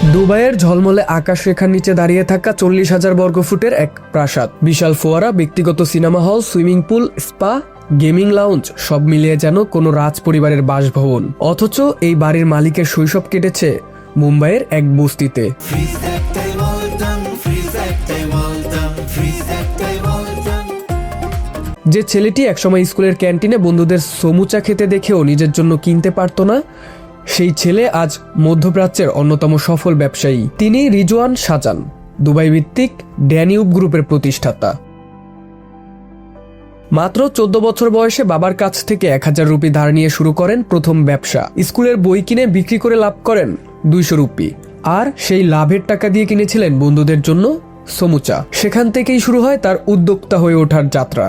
দুবাইয়ের ঝলমলে আকাশ রেখার নিচে দাঁড়িয়ে থাকা 40,000 বর্গফুটের এক প্রাসাদ, বিশাল ফোয়ারা, ব্যক্তিগত cinema hall, swimming pool, spa, gaming lounge, সব মিলিয়ে যেন কোনো রাজ পরিবারের বাসভবন। অথচ এই বাড়ির মালিকের শৈশব কেটেছে মুম্বাইয়ের এক বস্তিতে। যে ছেলেটি একসময় স্কুলের ক্যান্টিনে বন্ধুদের সমুচা খেতে দেখেও নিজের জন্য কিনতে পারত না, সেই ছেলে আজ মধ্যপ্রাচ্যের অন্যতম সফল ব্যবসায়ী। তিনি রিজওয়ান শাহজান, দুবাই ভিত্তিক ড্যানিউব গ্রুপের প্রতিষ্ঠাতা। মাত্র 14 বছর বয়সে বাবার কাছ থেকে 1000 রুপি ধার নিয়ে শুরু করেন প্রথম ব্যবসা। স্কুলের বই কিনে বিক্রি করে লাভ করেন 200 রুপি, আর সেই লাভের টাকা দিয়ে কিনেছিলেন বন্ধুদের জন্য সমুচা। সেখান থেকেই শুরু হয় তার উদ্যোক্তা হয়ে ওঠার যাত্রা।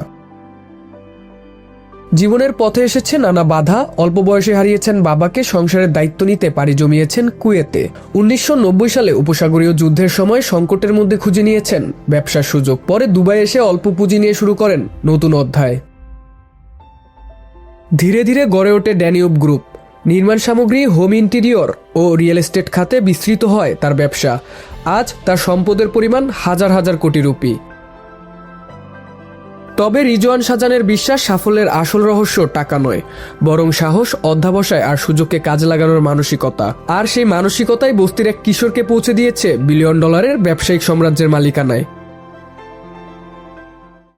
জীবনের পথে এসেছে নানা বাধা। অল্প বয়সে হারিয়েছেন বাবাকে, সংসারের দায়িত্ব নিতে পাড়ি জমিয়েছেন কুয়েতে। 1990 সালে উপসাগরীয় যুদ্ধের সময় সংকটের মধ্যে খুঁজে নিয়েছেন ব্যবসার সুযোগ। পরে দুবাই এসে অল্প পুঁজি নিয়ে শুরু করেন নতুন অধ্যায়। ধীরে ধীরে গড়ে ওঠে ড্যানিউব গ্রুপ। নির্মাণ সামগ্রী, হোম ইন্টেরিয়র ও রিয়েল এস্টেট খাতে বিস্তৃত হয় তার ব্যবসা। আজ তার সম্পদের পরিমাণ হাজার হাজার কোটি রুপি। তবে রিজওয়ান শাহজানের বিশ্বাস, সাফল্যের আসল রহস্য টাকা নয়, বরং সাহস, অধ্যাবসায় আর সুযোগকে কাজে লাগানোর মানসিকতা। আর সেই মানসিকতাই বস্তির এক কিশোরকে পৌঁছে দিয়েছে $1 বিলিয়ন ব্যবসায়িক সাম্রাজ্যের মালিকানায়।